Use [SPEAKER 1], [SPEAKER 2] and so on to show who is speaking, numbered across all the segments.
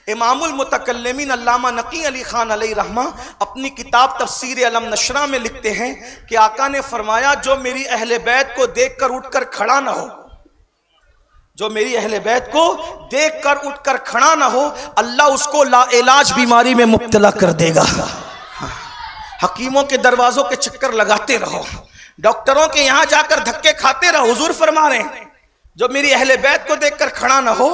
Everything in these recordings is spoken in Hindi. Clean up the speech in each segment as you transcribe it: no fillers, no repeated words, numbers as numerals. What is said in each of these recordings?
[SPEAKER 1] इमामुल मुतकल्लिमीन अल्लामा नकी अली खान अलैहि रहमा अपनी किताब तफसीर अलम नशरा में लिखते हैं कि आका ने फरमाया, जो मेरी अहले बैत को देखकर उठकर खड़ा ना हो, जो मेरी अहले बैत को देखकर उठकर खड़ा ना हो, अल्लाह उसको लाइलाज बीमारी में मुब्तला कर देगा। हकीमों के दरवाजों के चक्कर लगाते रहो, डॉक्टरों के यहां जाकर धक्के खाते रहो। हुजूर फरमा रहे हैं, जो मेरी अहले बैत को देखकर खड़ा ना हो,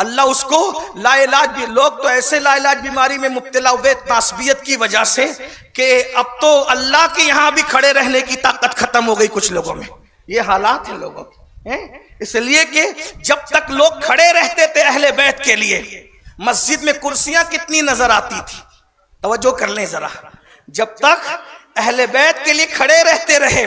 [SPEAKER 1] अल्लाह उसको लाइलाज भी। लोग तो ऐसे लाइलाज बीमारी में मुब्तला हुए तासबियत की वजह से कि अब तो अल्लाह के यहां भी खड़े रहने की ताकत खत्म हो गई कुछ लोगों में। ये हालात है लोगों के, इसलिए कि जब तक लोग खड़े रहते थे अहले बैत के लिए, मस्जिद में कुर्सियां कितनी नजर आती थी, तवज्जो कर लें जरा। जब तक अहले बैत के लिए खड़े रहते रहे,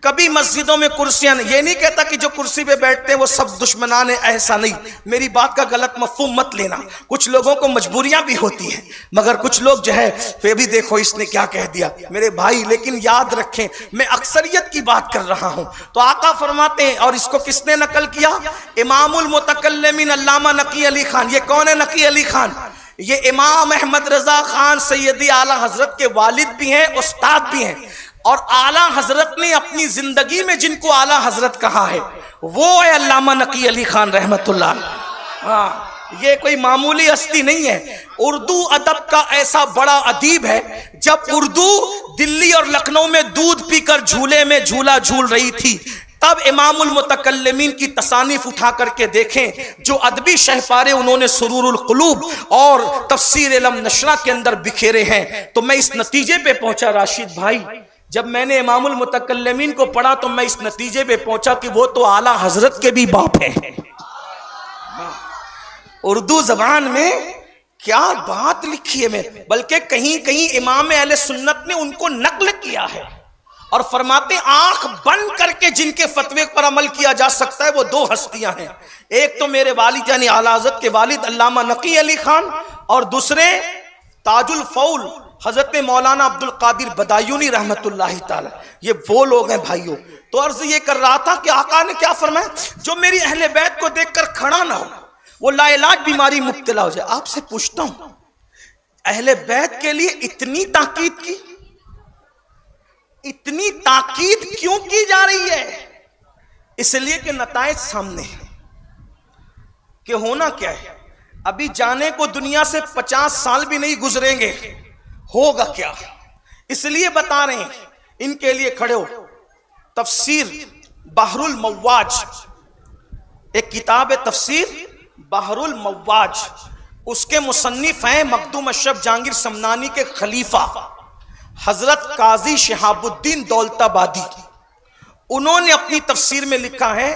[SPEAKER 1] कभी मस्जिदों में कुर्सियां नहीं। ये नहीं कहता कि जो कुर्सी पे बैठते हैं वो सब दुश्मनान है, ऐसा नहीं। मेरी बात का गलत मफहूम मत लेना, कुछ लोगों को मजबूरियां भी होती हैं, मगर कुछ लोग जो है फिर भी देखो इसने क्या कह दिया मेरे भाई। लेकिन याद रखें, मैं अक्सरियत की बात कर रहा हूं। तो आका फरमाते हैं, और इसको किसने नकल किया? इमामुल मुतकल्लिमीन अल्लामा नकी अली खान। ये कौन है नकी अली खान? ये इमाम अहमद रजा खान सैयदी आला हजरत के वालिद भी हैं, उस्ताद भी हैं। और आला हजरत ने अपनी जिंदगी में जिनको आला हजरत कहा है वो है अल्लामा नकी अली खान रहमतुल्लाह। हाँ, ये कोई मामूली हस्ती नहीं है। उर्दू अदब का ऐसा बड़ा अदीब है, जब उर्दू दिल्ली और लखनऊ में दूध पीकर झूले में झूला झूल रही थी, तब इमामुल मुतकल्लिमीन की तसानीफ उठा करके देखें, जो अदबी शहपारे उन्होंने सुरूरुल कुलूब और तफसीर इल्म नशरा के अंदर बिखेरे हैं। तो मैं इस नतीजे पे पहुंचा राशिद भाई, जब मैंने इमामुल मुतकल्लिमीन को पढ़ा तो मैं इस नतीजे पे पहुंचा कि वो तो आला हजरत के भी बाप हैं। उर्दू जबान में क्या बात लिखी है, मैं बल्कि कहीं कहीं इमाम अहले सुन्नत ने उनको नकल किया है और फरमाते आंख बंद करके जिनके फतवे पर अमल किया जा सकता है वो दो हस्तियां हैं। एक तो मेरे वालिद यानी आला हज़रत के वालिद अल्लामा नकी अली खान, और दूसरे ताजुल फौल हजरत मौलाना अब्दुल कादिर बदायूनी रहमतुल्लाह ताला। ये वो लोग हैं भाइयों। तो अर्ज ये कर रहा था कि आका ने क्या फरमाया, जो मेरी अहले बैत को देखकर खड़ा ना हो, वो लाइलाज बीमारी मुब्तला हो जाए। आपसे पूछता हूं, अहले बैत के लिए इतनी ताकीद की, इतनी ताकीद क्यों की जा रही है? इसलिए कि नताइज सामने है कि होना क्या है। अभी जाने को दुनिया से 50 साल भी नहीं गुजरेंगे, होगा क्या, इसलिए बता रहे हैं। इनके लिए खड़े हो। तफसीर बहरुल मव्वाज, एक किताब है तफसीर बहरुल मव्वाज, उसके मुसन्निफ हैं मखदूम अशरफ जहांगीर समनानी के खलीफा हजरत काजी शहाबुद्दीन दौलताबादी। उन्होंने अपनी तफसीर में लिखा है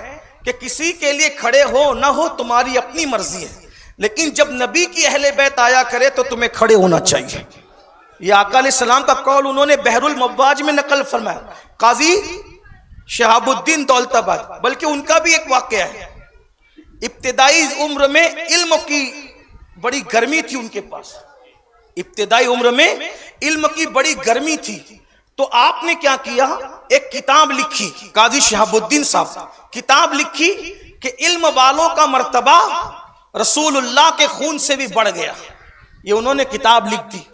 [SPEAKER 1] कि किसी के लिए खड़े हो ना हो तुम्हारी अपनी मर्जी है, लेकिन जब नबी की अहले बैत आया करे तो तुम्हें खड़े होना चाहिए। यह आका अलैहिस्सलाम का कौल उन्होंने बहरुल मव्वाज में नकल फरमाया, काजी शहाबुद्दीन दौलताबादी। बल्कि उनका भी एक वाकया है, इब्तिदाई उम्र में इल्म की बड़ी गर्मी थी उनके पास, इब्तिदाई उम्र में इल्म की बड़ी गर्मी थी। तो आपने क्या किया, एक किताब लिखी, काजी शहाबुद्दीन साहब किताब लिखी कि इल्म वालों का मर्तबा रसूलुल्लाह के खून से भी बढ़ गया। ये उन्होंने किताब लिख दी।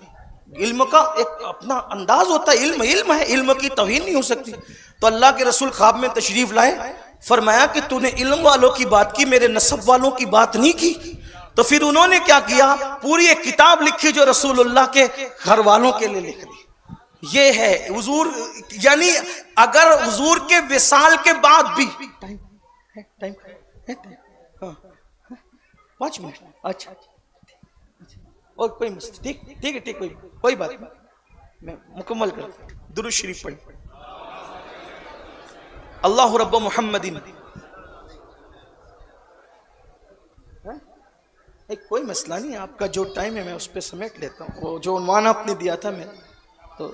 [SPEAKER 1] इल्म का एक अपना अंदाज होता है, इल्म इल्म है, इल्म की तौहीन नहीं हो सकती। तो अल्लाह के रसूल ख्वाब में तशरीफ लाए, फरमाया कि तूने इल्म वालों की बात की, मेरे नसब वालों की बात नहीं की। तो फिर उन्होंने क्या किया, पूरी एक किताब लिखी जो रसूलुल्लाह के घर वालों के लिए लिख दी। ये है हुजूर, यानी अगर हुजूर के विसाल के बाद भी टाइम 5 मिनट, अच्छा और कोई मसला, ठीक है, कोई बात नहीं, मैं मुकम्मल कर दुरूद शरीफ पढ़। अल्लाह रब्ब मुहम्मदिन, कोई मसला नहीं, आपका जो टाइम है मैं उस पर समेट लेता हूँ। वो जो उन्वान आपने दिया था मैं तो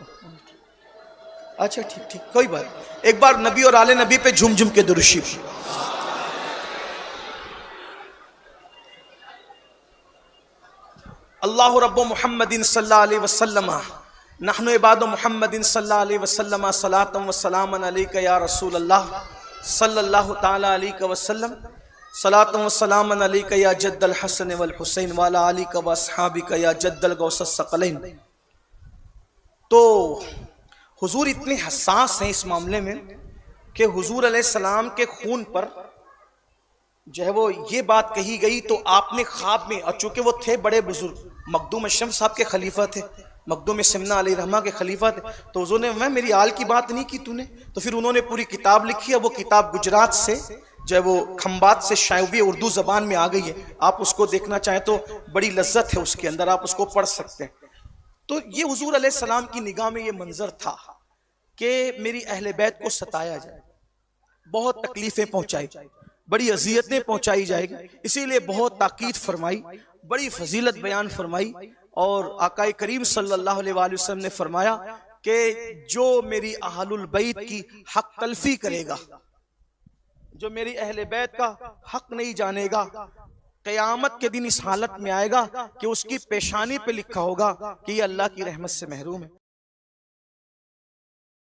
[SPEAKER 1] अच्छा ठीक, कोई बात। एक बार नबी और आले नबी पे झूम झूम के दुरूद शरीफ। अल्लाह रब्ब मुहम्मदिन सल्लल्लाहु अलैहि वसल्लम नहनु इबादु मुहम्मदिन सल्लल्लाहु अलैहि वसल्लम सलातम व सलामन अलैका या रसूल अल्लाह सल्लल्लाहु ताला अलैहि वसल्लम। सलातु व सलामन अलैका या जद्दल हसन वल हुसैन वाला आलिका व अस्हाबिका या जद्दल गौसस सकलैन। तो हुजूर इतने हसास हैं इस मामले में कि हुजूर अलैहिस्सलाम के खून पर जो है वो ये बात कही गई तो आपने ख्वाब में, और चूंकि वो थे बड़े बुजुर्ग, मखदूम अशरफ साहब के खलीफा थे, मखदूम सिमना अलैहि रहमा के खलीफा थे, तो हुजूर ने, मैं मेरी आल की बात नहीं की तूने, तो फिर उन्होंने पूरी किताब लिखी है। वो किताब गुजरात से जो है वो खंबात से शाये हुई उर्दू जबान में आ गई है। आप उसको देखना चाहें तो बड़ी लज्जत है उसके अंदर, आप उसको पढ़ सकते हैं। तो ये हुजूर अलैहिस्सलाम की निगाह में ये मंजर था कि मेरी अहले बैत को सताया जाए, बहुत तकलीफें पहुंचाई, बड़ी अजियतें पहुंचाई जाएगी, इसीलिए बहुत ताकीद फरमाई, बड़ी फजीलत बयान फरमाई। और आका करीम सल्लल्लाहु अलैहि वसल्लम ने फरमाया कि जो मेरी अहलुल बैत की हक तलफी करेगा, जो मेरी अहले बैत का हक नहीं जानेगा, क़यामत के दिन इस हालत में आएगा कि उसकी पेशानी पे लिखा होगा कि ये अल्लाह की रहमत से महरूम है।